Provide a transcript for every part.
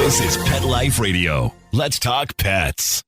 This is Pet Life Radio. Let's talk pets.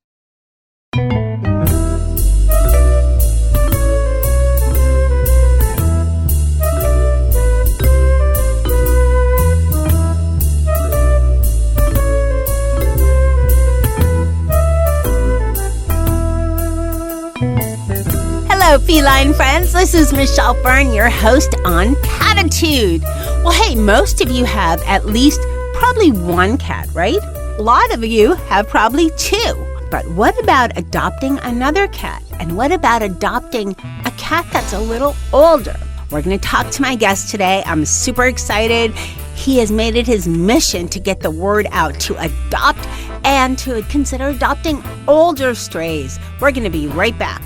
Hello, feline friends. This is Michelle Fern, your host on Cattitude. Well, hey, most of you have at least probably one cat, right? A lot of you have probably two. But what about adopting another cat? And what about adopting a cat that's a little older? We're going to talk to my guest today. I'm super excited. He has made it his mission to get the word out to adopt and to consider adopting older strays. We're going to be right back.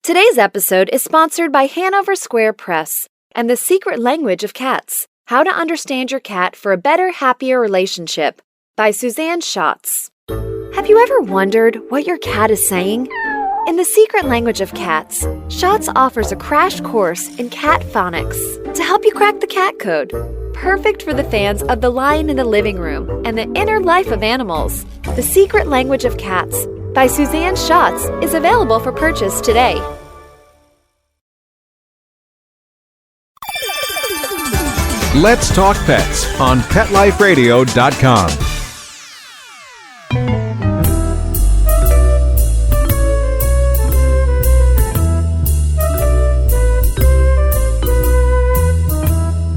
Today's episode is sponsored by Hanover Square Press and The Secret Language of Cats, How to Understand Your Cat for a Better, Happier Relationship by Suzanne Schatz. Have you ever wondered what your cat is saying? In The Secret Language of Cats, Schatz offers a crash course in cat phonics to help you crack the cat code. Perfect for the fans of The Lion in the Living Room and the inner life of animals. The Secret Language of Cats by Suzanne Schatz is available for purchase today. Let's Talk Pets on PetLifeRadio.com.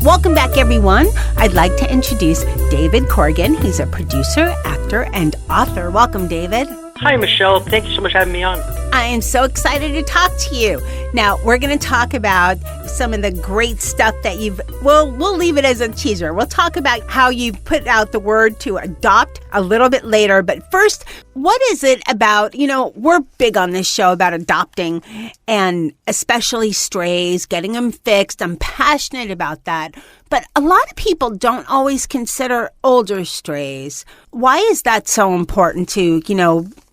Welcome back, everyone. I'd like to introduce David Corrigan. He's a producer, actor, and author. Welcome, David. Hi, Michelle. Thank you so much for having me on. I am so excited to talk to you. Now, we're going to talk about some of the great stuff that we'll leave it as a teaser. We'll talk about how you've put out the word to adopt a little bit later. But first, what is it about, we're big on this show about adopting and especially strays, getting them fixed. I'm passionate about that. But a lot of people don't always consider older strays. Why is that so important to,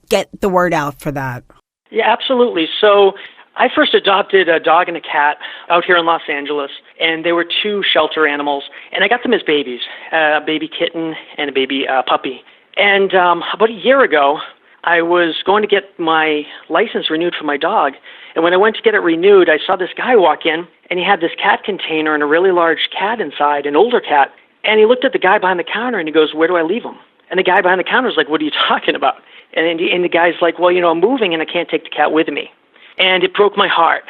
get the word out for that? Yeah, absolutely. So I first adopted a dog and a cat out here in Los Angeles, and they were two shelter animals, and I got them as babies, a baby kitten and a baby puppy. And about a year ago, I was going to get my license renewed for my dog, and when I went to get it renewed, I saw this guy walk in, and he had this cat container and a really large cat inside, an older cat, and he looked at the guy behind the counter, and he goes, "Where do I leave him?" And the guy behind the counter was like, "What are you talking about?" And the guy's like, "Well, I'm moving and I can't take the cat with me." And it broke my heart,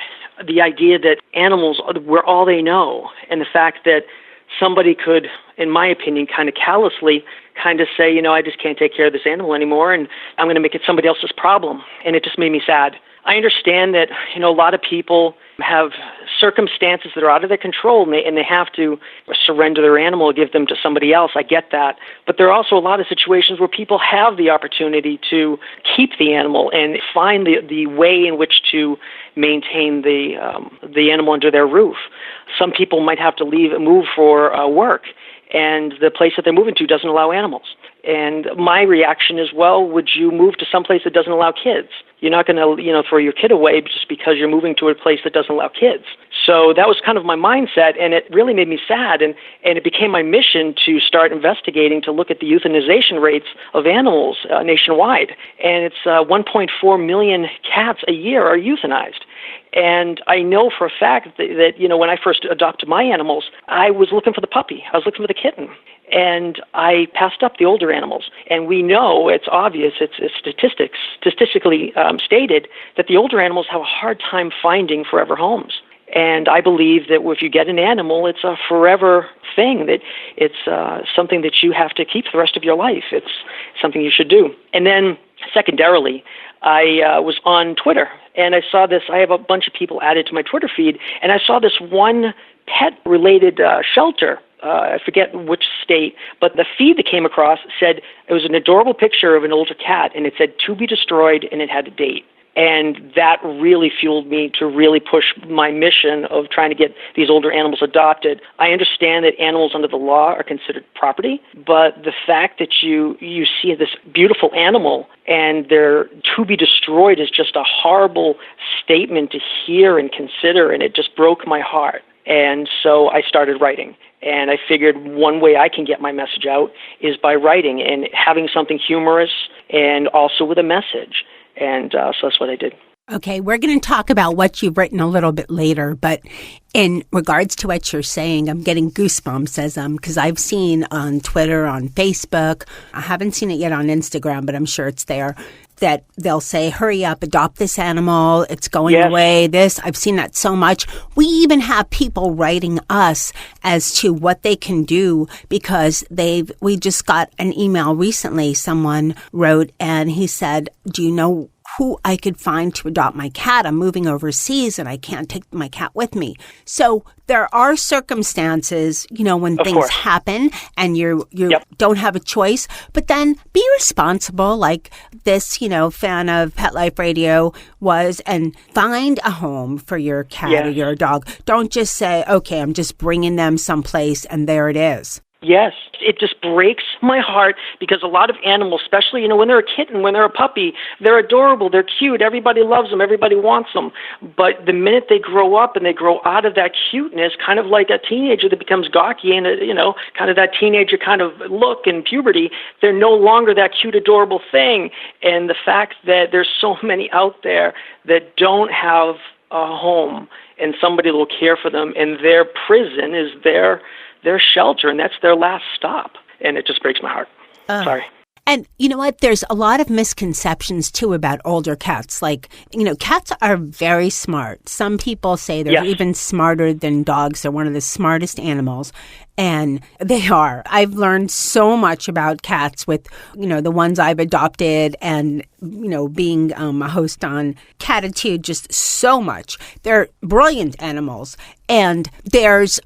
the idea that animals were all they know, and the fact that somebody could, in my opinion, kind of callously say, I just can't take care of this animal anymore, and I'm going to make it somebody else's problem. And it just made me sad. I understand that, a lot of people have circumstances that are out of their control, and they have to surrender their animal, give them to somebody else. I get that. But there are also a lot of situations where people have the opportunity to keep the animal and find the way in which to maintain the animal under their roof. Some people might have to move for work, and the place that they're moving to doesn't allow animals. And my reaction is, well, would you move to some place that doesn't allow kids? You're not going to, throw your kid away just because you're moving to a place that doesn't allow kids. So that was kind of my mindset, and it really made me sad. And it became my mission to start investigating to look at the euthanization rates of animals nationwide. And it's 1.4 million cats a year are euthanized. And I know for a fact that when I first adopted my animals, I was looking for the puppy. I was looking for the kitten. And I passed up the older animals. And we know, it's obvious, it's statistically stated, that the older animals have a hard time finding forever homes. And I believe that if you get an animal, it's a forever thing, that it's something that you have to keep for the rest of your life. It's something you should do. And then secondarily, I was on Twitter, and I saw this. I have a bunch of people added to my Twitter feed, and I saw this one pet-related shelter. I forget which state, but the feed that came across said it was an adorable picture of an older cat, and it said "to be destroyed," and it had a date. And that really fueled me to really push my mission of trying to get these older animals adopted. I understand that animals under the law are considered property, but the fact that you see this beautiful animal and they're to be destroyed is just a horrible statement to hear and consider, and it just broke my heart. And so I started writing. And I figured one way I can get my message out is by writing and having something humorous and also with a message. And so that's what I did. Okay, we're going to talk about what you've written a little bit later, but in regards to what you're saying, I'm getting goosebumps because I've seen on Twitter, on Facebook, I haven't seen it yet on Instagram, but I'm sure it's there, that they'll say, hurry up, adopt this animal, it's going away, I've seen that so much. We even have people writing us as to what they can do because we just got an email recently, someone wrote and he said, do you know who I could find to adopt my cat? I'm moving overseas and I can't take my cat with me. So there are circumstances, when things happen and you don't have a choice, but then be responsible like this, fan of Pet Life Radio was, and find a home for your cat or your dog. Don't just say, okay, I'm just bringing them someplace and there it is. Yes, it just breaks my heart because a lot of animals, especially, when they're a kitten, when they're a puppy, they're adorable, they're cute, everybody loves them, everybody wants them. But the minute they grow up and they grow out of that cuteness, kind of like a teenager that becomes gawky and, kind of that teenager kind of look in puberty, they're no longer that cute, adorable thing. And the fact that there's so many out there that don't have a home and somebody will care for them, and their prison is their shelter, and that's their last stop. And it just breaks my heart. Sorry. And you know what? There's a lot of misconceptions, too, about older cats. Like, cats are very smart. Some people say they're even smarter than dogs. They're one of the smartest animals. And they are. I've learned so much about cats with, the ones I've adopted and, being a host on Cattitude, just so much. They're brilliant animals. And there's,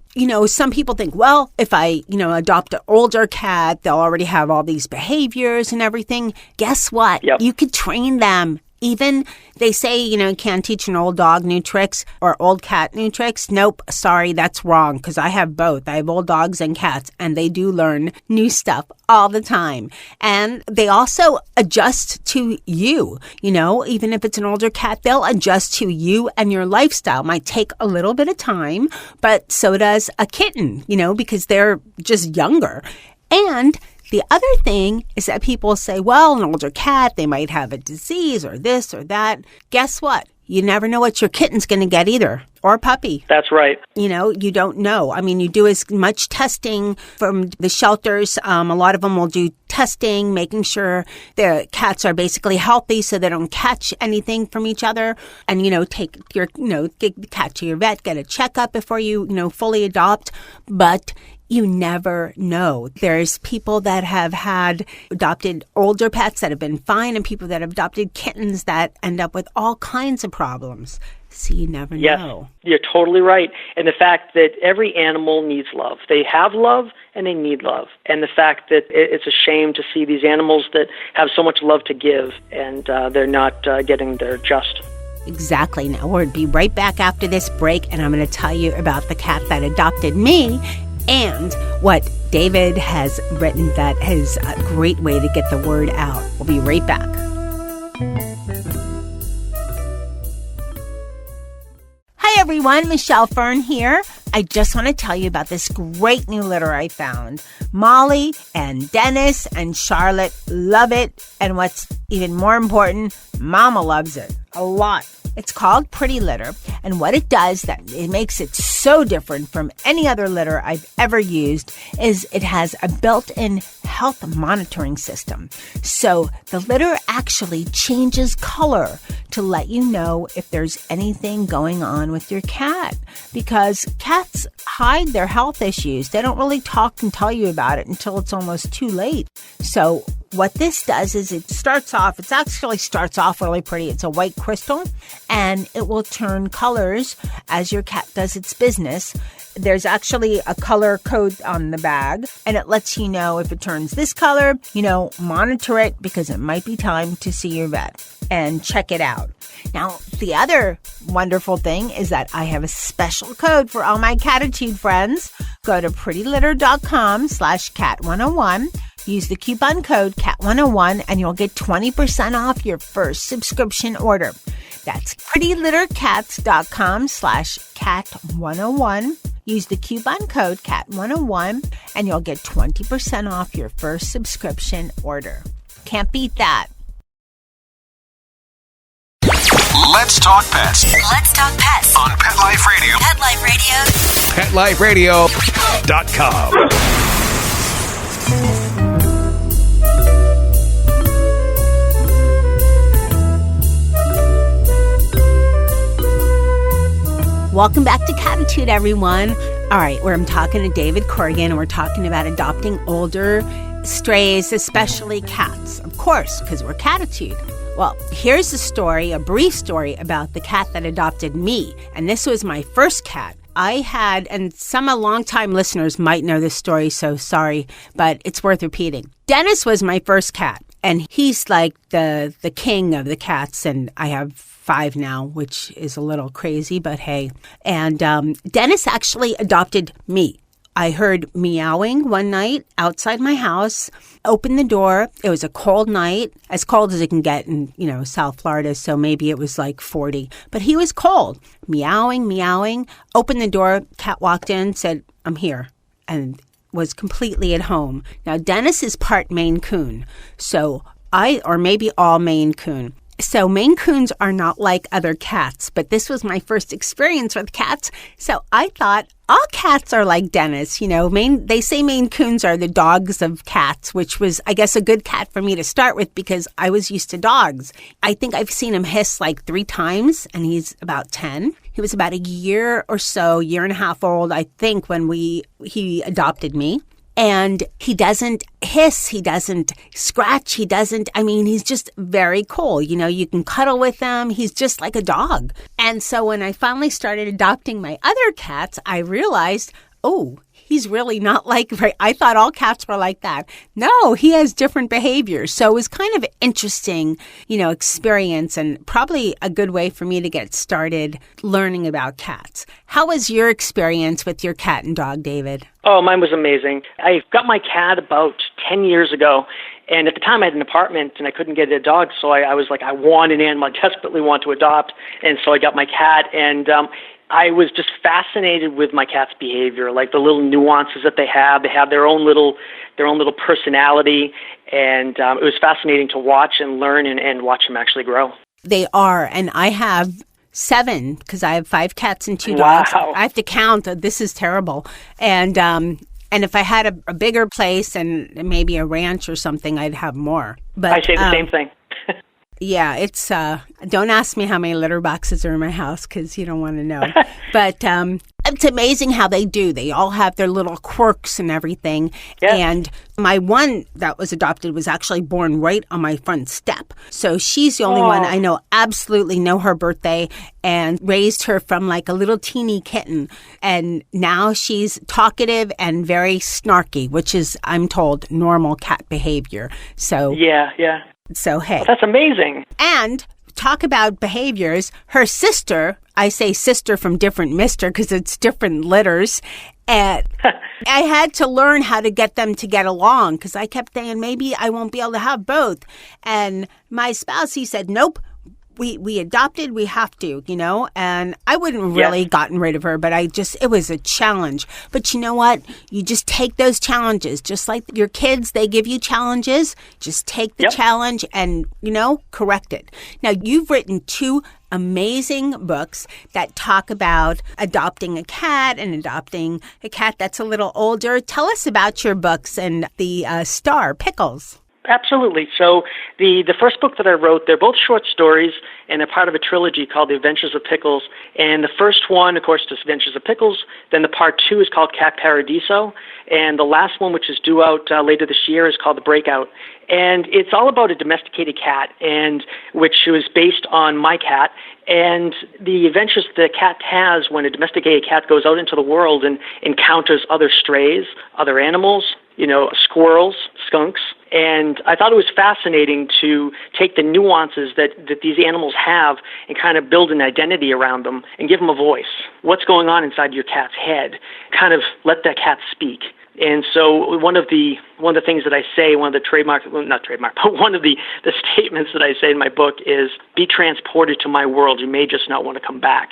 some people think, well, if I, adopt an older cat, they'll already have all these behaviors and everything. Guess what? Yep. You could train them. Even they say, you can't teach an old dog new tricks or old cat new tricks. Nope, sorry, that's wrong because I have both. I have old dogs and cats, and they do learn new stuff all the time. And they also adjust to you. Even if it's an older cat, they'll adjust to you and your lifestyle. Might take a little bit of time, but so does a kitten, because they're just younger. And the other thing is that people say, well, an older cat, they might have a disease or this or that. Guess what? You never know what your kitten's going to get either, or a puppy. That's right. You don't know. I mean, you do as much testing from the shelters. A lot of them will do testing, making sure the cats are basically healthy so they don't catch anything from each other. And, take your, get the cat to your vet, get a checkup before you, fully adopt. But you never know. There's people that have adopted older pets that have been fine and people that have adopted kittens that end up with all kinds of problems. So you never know. You're totally right. And the fact that every animal needs love. They have love and they need love. And the fact that it's a shame to see these animals that have so much love to give and they're not getting their just. Exactly. Now, we'll be right back after this break, and I'm going to tell you about the cat that adopted me and what David has written that is a great way to get the word out. We'll be right back. Hi, everyone. Michelle Fern here. I just want to tell you about this great new litter I found. Molly and Dennis and Charlotte love it. And what's even more important, Mama loves it a lot. It's called Pretty Litter, and what it does that it makes it so different from any other litter I've ever used is it has a built-in health monitoring system. So the litter actually changes color to let you know if there's anything going on with your cat, because cats hide their health issues. They don't really talk and tell you about it until it's almost too late. So what this does is it actually starts off really pretty. It's a white crystal, and it will turn colors as your cat does its business. There's actually a color code on the bag, and it lets you know if it turns this color, monitor it because it might be time to see your vet and check it out. Now, the other wonderful thing is that I have a special code for all my Cattitude friends. Go to prettylitter.com/cat101. Use the coupon code CAT101 and you'll get 20% off your first subscription order. That's prettylittercats.com/cat101. Use the coupon code CAT101 and you'll get 20% off your first subscription order. Can't beat that. Let's talk pets. Let's talk pets On Pet Life Radio. Pet Life Radio. PetLifeRadio.com. Welcome back to Cattitude, everyone. All right, where I'm talking to David Corrigan, and we're talking about adopting older strays, especially cats. Of course, because we're Cattitude. Well, here's a story, a brief story about the cat that adopted me. And this was my first cat. I had, and some longtime listeners might know this story, so sorry, but it's worth repeating. Dennis was my first cat, and he's like the king of the cats, and I have 5 now, which is a little crazy, but hey. And Dennis actually adopted me. I heard meowing one night outside my house, opened the door. It was a cold night, as cold as it can get in, South Florida, so maybe it was like 40. But he was cold. Meowing, opened the door, cat walked in, said, "I'm here," and was completely at home. Now, Dennis is part Maine Coon, or maybe all Maine Coon. So Maine Coons are not like other cats, but this was my first experience with cats. So I thought all cats are like Dennis. They say Maine Coons are the dogs of cats, which was, I guess, a good cat for me to start with because I was used to dogs. I think I've seen him hiss like 3 times, and he's about 10. He was about a year or so, year and a half old, I think, when he adopted me. And he doesn't hiss, he doesn't scratch, he's just very cool. You can cuddle with him. He's just like a dog. And so when I finally started adopting my other cats, I realized, he's really not I thought all cats were like that. No, he has different behaviors. So it was kind of interesting, experience, and probably a good way for me to get started learning about cats. How was your experience with your cat and dog, David? Oh, mine was amazing. I got my cat about 10 years ago, and at the time I had an apartment and I couldn't get a dog, so I was like, I want an animal, I desperately want to adopt, and so I got my cat, and I was just fascinated with my cat's behavior, like the little nuances that they have. They have their own little personality, and it was fascinating to watch and learn and watch them actually grow. They are, and I have 7 because I have 5 cats and 2 dogs. Wow. I have to count. This is terrible. And if I had a bigger place and maybe a ranch or something, I'd have more. But I say the same thing. Yeah, it's, don't ask me how many litter boxes are in my house because you don't want to know. But it's amazing how they do. They all have their little quirks and everything. Yeah. And my one that was adopted was actually born right on my front step. So she's the only one I absolutely know her birthday, and raised her from like a little teeny kitten. And now she's talkative and very snarky, which is, I'm told, normal cat behavior. So Yeah. So, hey. That's amazing. And talk about behaviors. Her sister, I say sister from different mister because it's different litters. And I had to learn how to get them to get along because I kept saying, maybe I won't be able to have both. And my spouse, he said, nope. We adopted, we have to, and I wouldn't really gotten rid of her, but it was a challenge. But you know what? You just take those challenges, just like your kids, they give you challenges. Just take the challenge and, correct it. Now, you've written 2 amazing books that talk about adopting a cat and adopting a cat that's a little older. Tell us about your books and the star, Pickles. Absolutely. So the first book that I wrote, they're both short stories, and they're part of a trilogy called The Adventures of Pickles. And the first one, of course, is Adventures of Pickles. Then the part 2 is called Cat Paradiso. And the last one, which is due out later this year, is called The Breakout. And it's all about a domesticated cat, and which was based on my cat. And the adventures the cat has when a domesticated cat goes out into the world and encounters other strays, other animals, squirrels, skunks. And I thought it was fascinating to take the nuances that these animals have and kind of build an identity around them and give them a voice. What's going on inside your cat's head? Kind of let that cat speak. And so one of the one of the things that I say, one of the one of the statements that I say in my book is, be transported to my world. You may just not want to come back.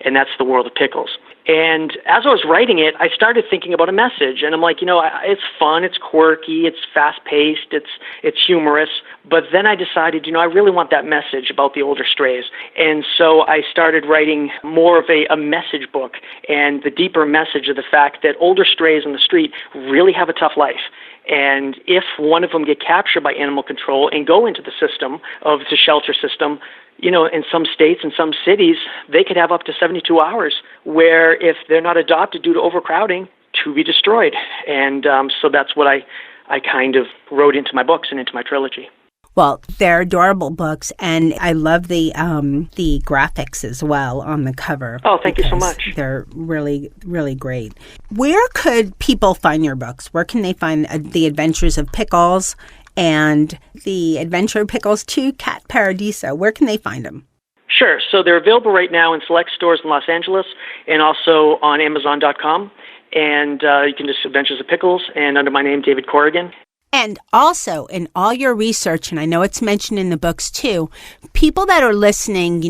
And that's the world of pickles. And as I was writing it, I started thinking about a message. And I'm like, it's fun, it's quirky, it's fast-paced, it's humorous. But then I decided, I really want that message about the older strays. And so I started writing more of a message book, and the deeper message of the fact that older strays on the street really have a tough life. And if one of them get captured by animal control and go into the system of the shelter system, in some states and some cities, they could have up to 72 hours where if they're not adopted due to overcrowding, to be destroyed. And so that's what I kind of wrote into my books and into my trilogy. Well, they're adorable books, and I love the graphics as well on the cover. Oh, thank you so much. They're really, really great. Where could people find your books? Where can they find The Adventures of Pickles and The Adventure of Pickles 2, Cat Paradiso? Where can they find them? Sure. So they're available right now in select stores in Los Angeles and also on Amazon.com. And you can just Adventures of Pickles and under my name, David Corrigan. And also, in all your research, and I know it's mentioned in the books too, people that are listening,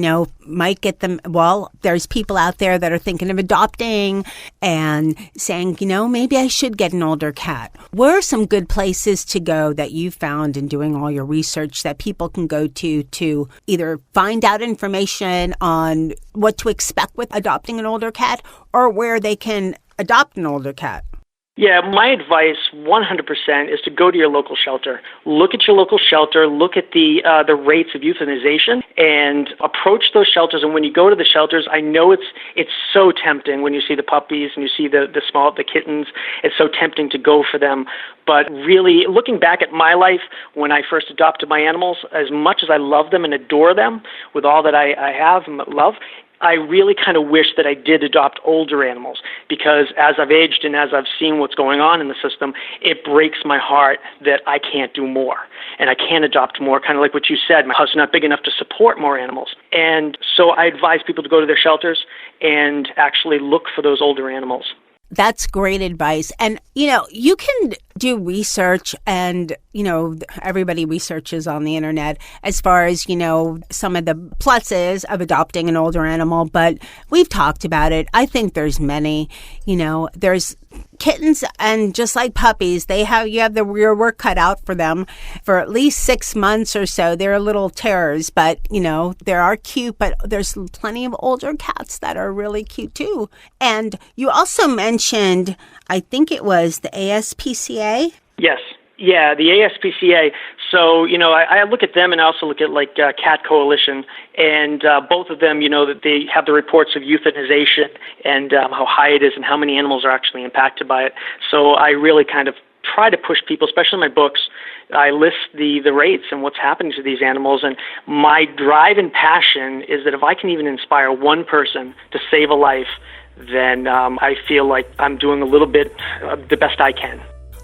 might get them. Well, there's people out there that are thinking of adopting and saying, maybe I should get an older cat. Where are some good places to go that you found in doing all your research that people can go to either find out information on what to expect with adopting an older cat, or where they can adopt an older cat? Yeah, my advice 100% is to go to your local shelter. Look at your local shelter, look at the rates of euthanization, and approach those shelters. And when you go to the shelters, I know it's so tempting when you see the puppies and you see the kittens. It's so tempting to go for them. But really, looking back at my life when I first adopted my animals, as much as I love them and adore them with all that I have and love, I really kind of wish that I did adopt older animals, because as I've aged and as I've seen what's going on in the system, it breaks my heart that I can't do more and I can't adopt more, kind of like what you said. My house is not big enough to support more animals. And so I advise people to go to their shelters and actually look for those older animals. That's great advice. And, you can do research and, everybody researches on the internet as far as, some of the pluses of adopting an older animal. But we've talked about it. I think there's many, there's kittens, and just like puppies, you have your work cut out for them for at least 6 months or so. They're little terrors, but they are cute. But there's plenty of older cats that are really cute too. And you also mentioned, I think it was the ASPCA. Yes. Yeah, the ASPCA. So, I look at them, and I also look at Cat Coalition, and both of them, that they have the reports of euthanization and how high it is and how many animals are actually impacted by it. So I really kind of try to push people, especially in my books. I list the rates and what's happening to these animals, and my drive and passion is that if I can even inspire one person to save a life, then I feel like I'm doing a little bit the best I can.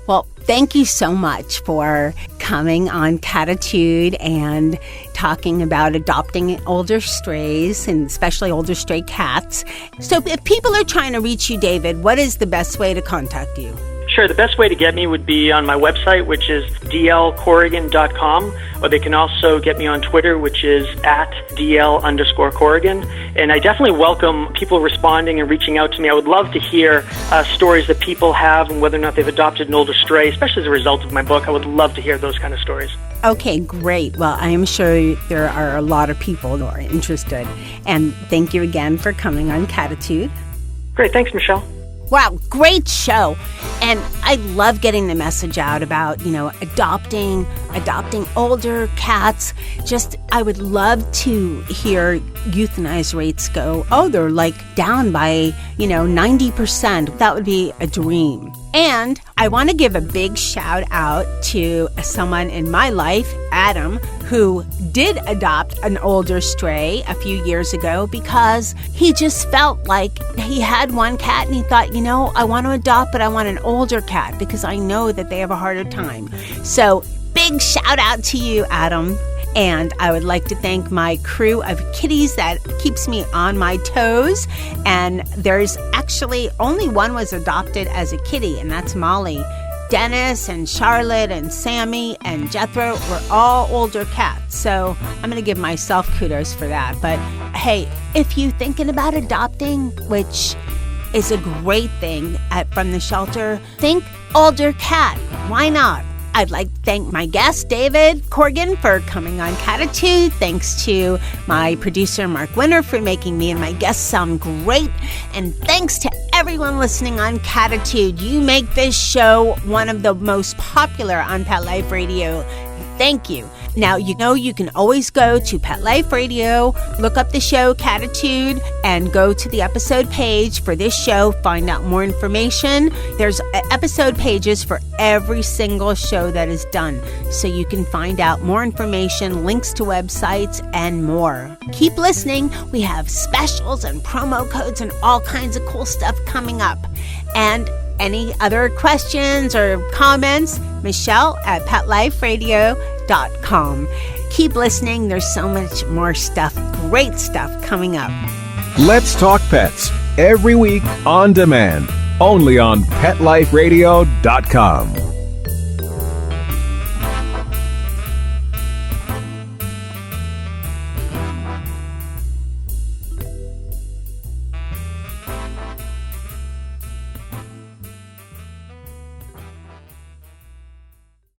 Well, thank you so much for coming on Cattitude and talking about adopting older strays, and especially older stray cats. So if people are trying to reach you, David, what is the best way to contact you? Sure. The best way to get me would be on my website, which is dlcorrigan.com, or they can also get me on Twitter, which is @DL_Corrigan. And I definitely welcome people responding and reaching out to me. I would love to hear stories that people have and whether or not they've adopted an older stray, especially as a result of my book. I would love to hear those kind of stories. Okay, great. Well, I am sure there are a lot of people who are interested. And thank you again for coming on Cattitude. Great. Thanks, Michelle. Wow, great show. And I love getting the message out about, adopting older cats. I would love to hear euthanize rates go, they're down by, 90%. That would be a dream. And I want to give a big shout out to someone in my life, Adam, who did adopt an older stray a few years ago because he just felt like he had one cat and he thought, I want to adopt, but I want an older cat because I know that they have a harder time. So big shout out to you, Adam. And I would like to thank my crew of kitties that keeps me on my toes. And there's actually only one was adopted as a kitty, and that's Molly. Dennis and Charlotte and Sammy and Jethro were all older cats. So I'm going to give myself kudos for that. But hey, if you're thinking about adopting, which is a great thing from the shelter, think older cat. Why not? I'd like to thank my guest, David Corrigan, for coming on Cattitude. Thanks to my producer, Mark Winter, for making me and my guests sound great. And thanks to everyone listening on Cattitude. You make this show one of the most popular on Pet Life Radio. Thank you. Now, you know you can always go to Pet Life Radio, look up the show Cattitude, and go to the episode page for this show, find out more information. There's episode pages for every single show that is done, so you can find out more information, links to websites, and more. Keep listening. We have specials and promo codes and all kinds of cool stuff coming up. And any other questions or comments, Michelle at PetLifeRadio.com. Keep listening. There's so much more stuff, great stuff coming up. Let's Talk Pets, every week on demand, only on PetLifeRadio.com.